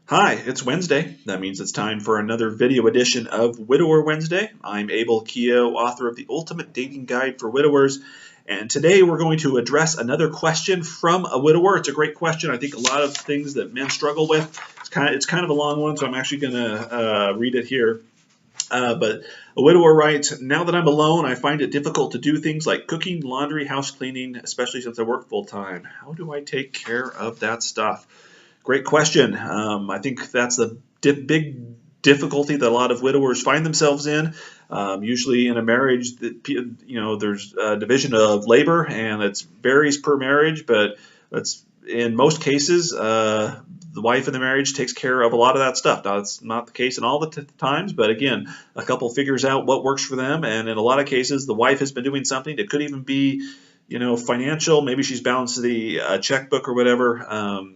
Hi, it's Wednesday. That means it's time for another video edition of Widower Wednesday. I'm Abel Keogh, author of The Ultimate Dating Guide for Widowers, and today we're going to address another question from a widower. It's a great question. I think a lot of things that men struggle with. It's kind of a long one, so I'm actually going to read it here. But a widower writes, now that I'm alone, I find it difficult to do things like cooking, laundry, house cleaning, especially since I work full time. How do I take care of that stuff? Great question. I think that's the big difficulty that a lot of widowers find themselves in. Usually in a marriage, there's a division of labor, and it varies per marriage, but that's in most cases, the wife in the marriage takes care of a lot of that stuff. Now, it's not the case in all the times, but again, a couple figures out what works for them, and in a lot of cases, the wife has been doing something. It could even be, financial. Maybe she's balanced the checkbook or whatever.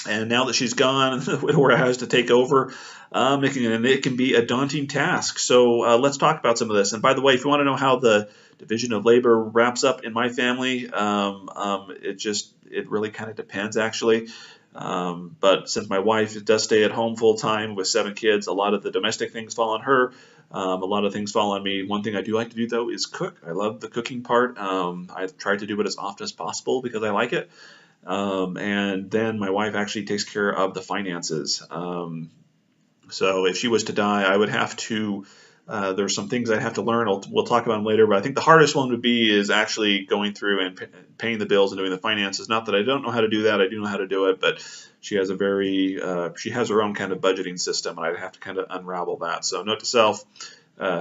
And now that she's gone, the widower has to take over. It can be a daunting task. So let's talk about some of this. And by the way, if you want to know how the division of labor wraps up in my family, it really kind of depends, actually. But since my wife does stay at home full time with 7 kids, a lot of the domestic things fall on her. A lot of things fall on me. One thing I do like to do, though, is cook. I love the cooking part. I try to do it as often as possible because I like it. And then my wife actually takes care of the finances. So if she was to die, I would have to, there's some things I'd have to learn. We'll talk about them later, but I think the hardest one would be is actually going through and paying the bills and doing the finances. Not that I don't know how to do that. I do know how to do it, but she has she has her own kind of budgeting system, and I'd have to kind of unravel that. So note to self,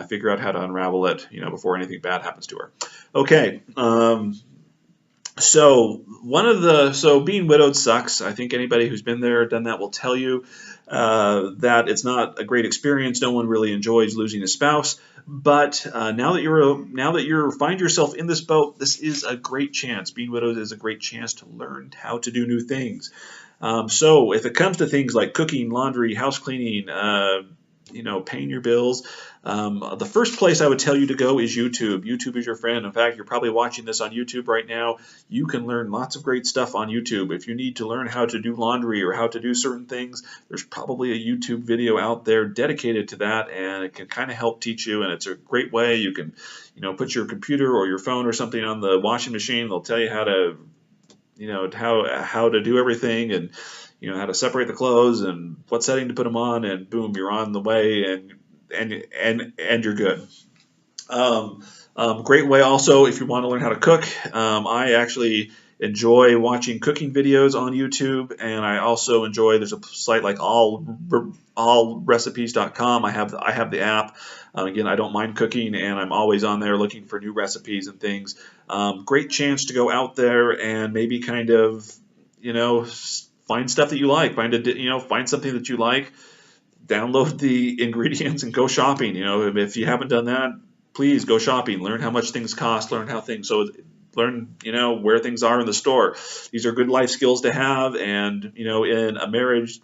figure out how to unravel it, before anything bad happens to her. Okay. So being widowed sucks. I think anybody who's been there, done that will tell you that it's not a great experience. No one really enjoys losing a spouse. But now that you find yourself in this boat, this is a great chance. Being widowed is a great chance to learn how to do new things. So if it comes to things like cooking, laundry, house cleaning, paying your bills, the first place I would tell you to go is YouTube. YouTube is your friend. In fact, you're probably watching this on YouTube right now. You can learn lots of great stuff on YouTube. If you need to learn how to do laundry or how to do certain things, there's probably a YouTube video out there dedicated to that, and it can kind of help teach you, and it's a great way. You can, put your computer or your phone or something on the washing machine. They'll tell you how to, how to do everything, and how to separate the clothes and what setting to put them on, and boom, you're on the way, and you're good. Great way also if you want to learn how to cook. I actually enjoy watching cooking videos on YouTube, and I also enjoy, there's a site like allrecipes.com. I have the app. Again, I don't mind cooking, and I'm always on there looking for new recipes and things. Great chance to go out there and maybe kind of, find stuff that you like. Find something that you like. Download the ingredients and go shopping. If you haven't done that, please go shopping. Learn how much things cost. Learn where things are in the store. These are good life skills to have. And in a marriage,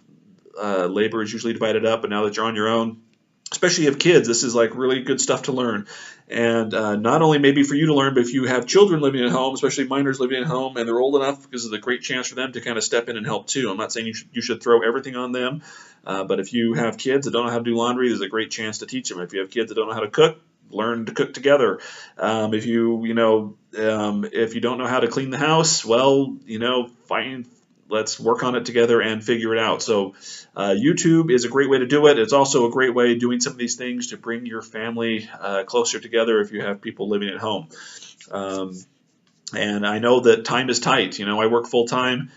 labor is usually divided up. And now that you're on your own, especially if you have kids, this is like really good stuff to learn. And not only maybe for you to learn, but if you have children living at home, especially minors living at home, and they're old enough, because it's a great chance for them to kind of step in and help too. I'm not saying you should throw everything on them, but if you have kids that don't know how to do laundry, there's a great chance to teach them. If you have kids that don't know how to cook, learn to cook together. If you don't know how to clean the house, well, let's work on it together and figure it out. So YouTube is a great way to do it. It's also a great way doing some of these things to bring your family closer together if you have people living at home. And I know that time is tight. I work full time.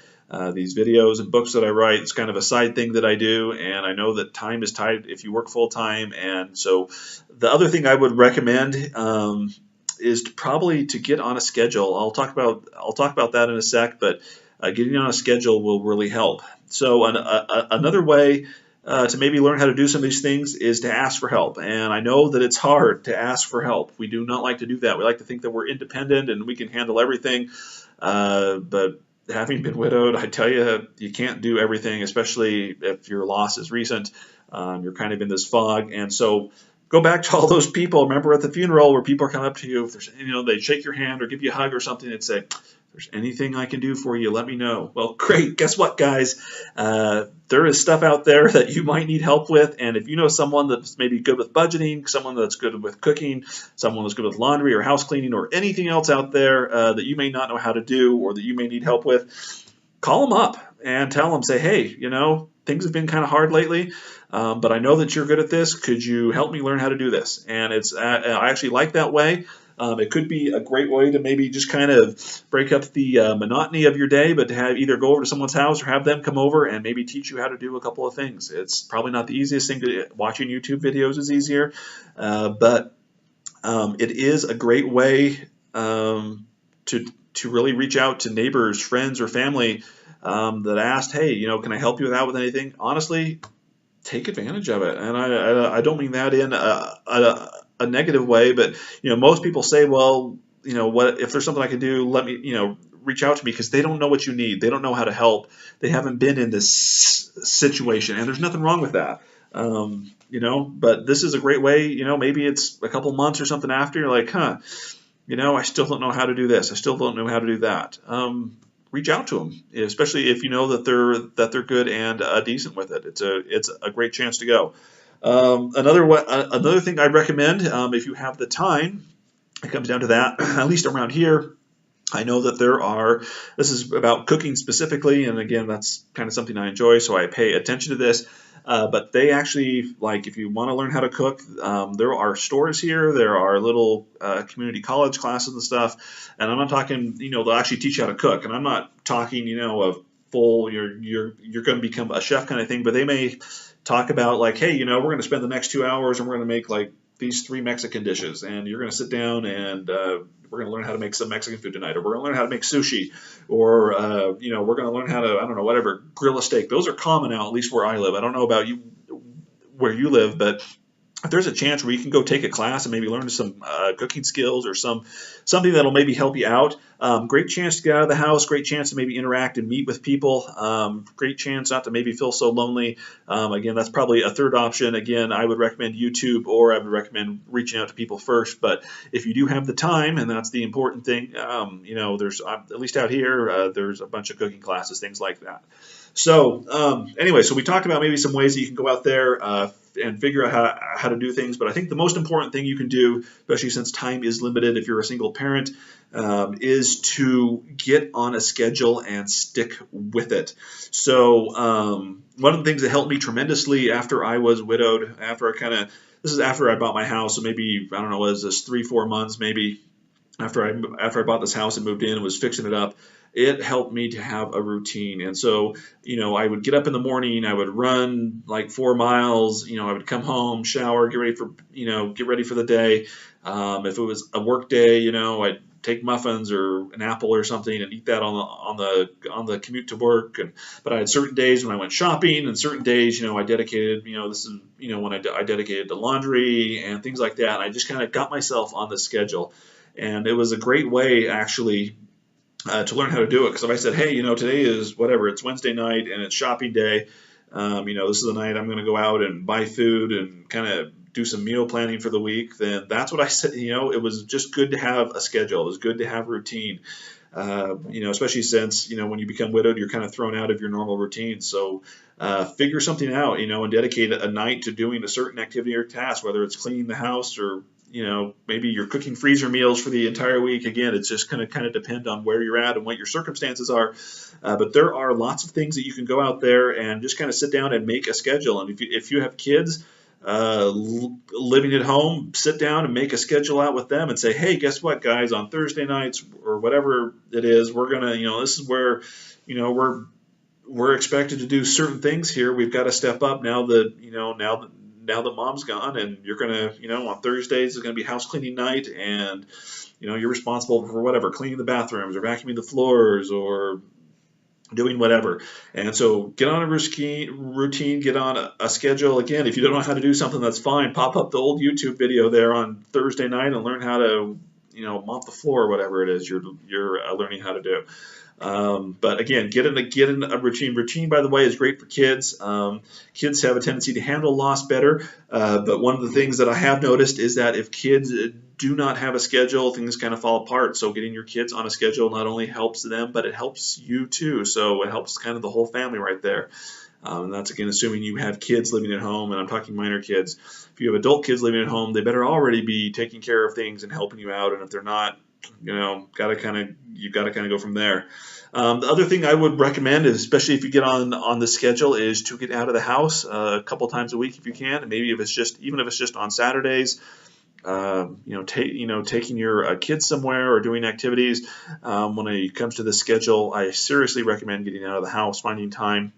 These videos and books that I write, it's kind of a side thing that I do, and I know that time is tight if you work full time. And so the other thing I would recommend is to get on a schedule. I'll talk about that in a sec, but getting on a schedule will really help. So another way to maybe learn how to do some of these things is to ask for help. And I know that it's hard to ask for help. We do not like to do that. We like to think that we're independent and we can handle everything. But having been widowed, I tell you, you can't do everything, especially if your loss is recent. You're kind of in this fog. And so go back to all those people. Remember at the funeral where people are coming up to you, if they shake your hand or give you a hug or something and say, there's anything I can do for you, let me know. Well, great. Guess what, guys? There is stuff out there that you might need help with, and if you know someone that's maybe good with budgeting, someone that's good with cooking, someone that's good with laundry or house cleaning or anything else out there that you may not know how to do or that you may need help with, call them up and tell them, say, hey, things have been kind of hard lately, but I know that you're good at this. Could you help me learn how to do this? And I actually like that way. It could be a great way to maybe just kind of break up the monotony of your day, but to have either go over to someone's house or have them come over and maybe teach you how to do a couple of things. It's probably not the easiest thing to watching YouTube videos is easier, but it is a great way to really reach out to neighbors, friends, or family that asked, hey, can I help you out with anything? Honestly, take advantage of it. And I don't mean that in a negative way, but most people say, well, what if there's something I can do? Let me, reach out to me, because they don't know what you need. They don't know how to help. They haven't been in this situation, and there's nothing wrong with that. But this is a great way. Maybe it's a couple months or something after you're like, I still don't know how to do this. I still don't know how to do that. Reach out to them, especially if you know that they're good and decent with it. It's a great chance to go. Another thing I'd recommend, if you have the time, it comes down to that. At least around here, I know that this is about cooking specifically, and again, that's kind of something I enjoy, so I pay attention to this. But they actually, if you want to learn how to cook, there are stores here. There are little community college classes and stuff. And I'm not talking, they'll actually teach you how to cook. And I'm not talking, a full, you're going to become a chef kind of thing. But they may talk about hey, we're going to spend the next 2 hours and we're going to make these 3 Mexican dishes. And you're going to sit down and we're going to learn how to make some Mexican food tonight, or we're going to learn how to make sushi, or we're going to learn how to, I don't know, whatever, grill a steak. Those are common now, at least where I live. I don't know about you, where you live, but if there's a chance where you can go take a class and maybe learn some cooking skills or something that'll maybe help you out, great chance to get out of the house, great chance to maybe interact and meet with people, great chance not to maybe feel so lonely. Again, that's probably a third option. Again, I would recommend YouTube, or I would recommend reaching out to people first. But if you do have the time, and that's the important thing, there's at least out here, there's a bunch of cooking classes, things like that. So anyway, so we talked about maybe some ways that you can go out there and figure out how to do things. But I think the most important thing you can do, especially since time is limited if you're a single parent, is to get on a schedule and stick with it. So one of the things that helped me tremendously after I was widowed, this is after I bought my house, so maybe, I don't know, was this 3-4 months maybe after I bought this house and moved in and was fixing it up. It helped me to have a routine. And so, I would get up in the morning, I would run 4 miles, I would come home, shower, get ready for the day. If it was a work day, I'd take muffins or an apple or something and eat that on the commute to work. But I had certain days when I went shopping, and certain days, I dedicated, this is, when I dedicated to laundry and things like that. And I just kind of got myself on the schedule. And it was a great way, actually, to learn how to do it. Because if I said, hey, today is whatever, it's Wednesday night and it's shopping day, this is the night I'm going to go out and buy food and kind of do some meal planning for the week, then that's what I said. It was just good to have a schedule. It was good to have routine, especially since, when you become widowed, you're kind of thrown out of your normal routine. So figure something out, and dedicate a night to doing a certain activity or task, whether it's cleaning the house or maybe you're cooking freezer meals for the entire week. Again, it's just going to kind of depend on where you're at and what your circumstances are. But there are lots of things that you can go out there and just kind of sit down and make a schedule. And if you have kids living at home, sit down and make a schedule out with them and say, hey, guess what, guys, on Thursday nights or whatever it is, we're going to, this is where, we're expected to do certain things here. We've got to step up now that, now that mom's gone, and you're going to, on Thursdays is going to be house cleaning night, and, you're responsible for whatever, cleaning the bathrooms or vacuuming the floors or doing whatever. And so get on a routine, get on a schedule. Again, if you don't know how to do something, that's fine. Pop up the old YouTube video there on Thursday night and learn how to, mop the floor or whatever it is you're learning how to do. But again, get in a routine. Routine, by the way, is great for kids. Kids have a tendency to handle loss better. But one of the things that I have noticed is that if kids do not have a schedule, things kind of fall apart. So getting your kids on a schedule not only helps them, but it helps you too. So it helps kind of the whole family right there. And that's, again, assuming you have kids living at home, and I'm talking minor kids. If you have adult kids living at home, they better already be taking care of things and helping you out. And if they're not, you've got to kind of go from there. The other thing I would recommend, is, especially if you get on the schedule, is to get out of the house a couple times a week if you can. And maybe even if it's just on Saturdays, taking your kids somewhere or doing activities. When it comes to the schedule, I seriously recommend getting out of the house, finding time.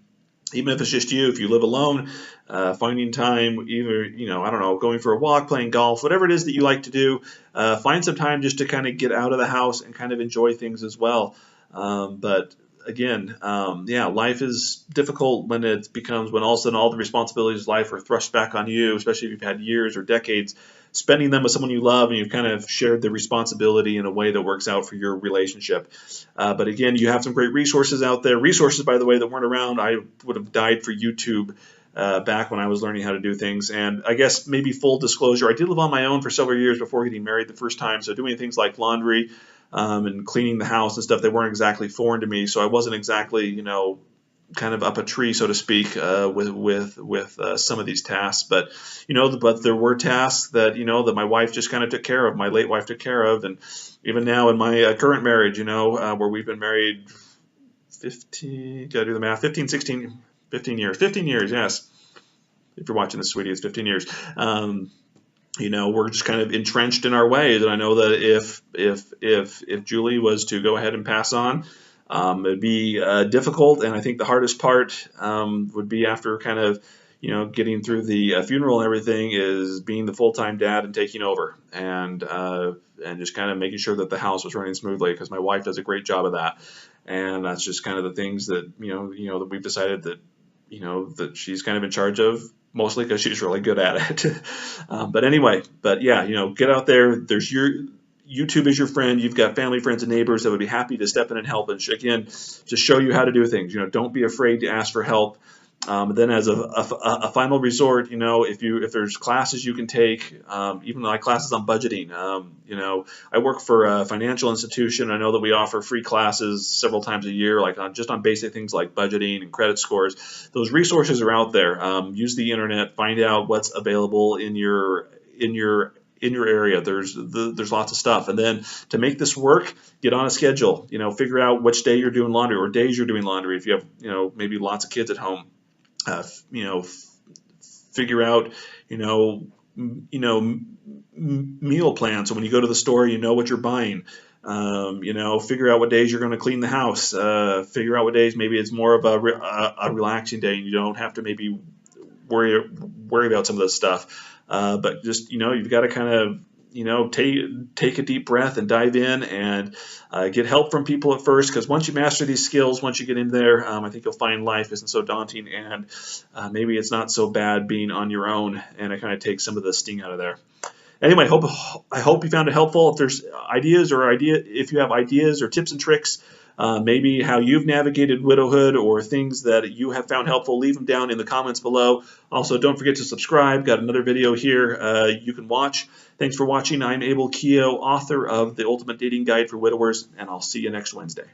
Even if it's just you, if you live alone, finding time, either, I don't know, going for a walk, playing golf, whatever it is that you like to do, find some time just to kind of get out of the house and kind of enjoy things as well. But again, life is difficult when all of a sudden all the responsibilities of life are thrust back on you, especially if you've had years or decades spending them with someone you love, and you've kind of shared the responsibility in a way that works out for your relationship. But again, you have some great resources out there. Resources, by the way, that weren't around. I would have died for YouTube back when I was learning how to do things. And I guess maybe full disclosure, I did live on my own for several years before getting married the first time. So doing things like laundry and cleaning the house and stuff, they weren't exactly foreign to me. So I wasn't exactly, kind of up a tree, so to speak, with some of these tasks. But but there were tasks that that my wife just kind of took care of. My late wife took care of, and even now in my current marriage, where we've been married 15 years, yes. If you're watching this, sweetie, it's 15 years. We're just kind of entrenched in our ways, and I know that if Julie was to go ahead and pass on, it'd be difficult, and I think the hardest part would be after kind of getting through the funeral and everything, is being the full-time dad and taking over, and just kind of making sure that the house was running smoothly, because my wife does a great job of that, and that's just kind of the things that that we've decided that that she's kind of in charge of, mostly because she's really good at it. But yeah, get out there. There's YouTube is your friend. You've got family, friends, and neighbors that would be happy to step in and help, and again, just show you how to do things. Don't be afraid to ask for help. Then as a final resort, if there's classes you can take, even like classes on budgeting. I work for a financial institution. I know that we offer free classes several times a year, like just on basic things like budgeting and credit scores. Those resources are out there. Use the internet, find out what's available in your area. There's lots of stuff. And then to make this work, get on a schedule. Figure out which day you're doing laundry, or days you're doing laundry. If you have maybe lots of kids at home, figure out meal plans. So when you go to the store, you know what you're buying. Figure out what days you're going to clean the house. Figure out what days maybe it's more of a relaxing day, and you don't have to maybe worry about some of this stuff. But just you've got to kind of take a deep breath and dive in, and get help from people at first, because once you master these skills, once you get in there, I think you'll find life isn't so daunting, and maybe it's not so bad being on your own, and it kind of takes some of the sting out of there. Anyway, I hope you found it helpful. If there's if you have ideas or tips and tricks, maybe how you've navigated widowhood, or things that you have found helpful, leave them down in the comments below. Also, don't forget to subscribe. Got another video here you can watch. Thanks for watching. I'm Abel Keogh, author of The Ultimate Dating Guide for Widowers, and I'll see you next Wednesday.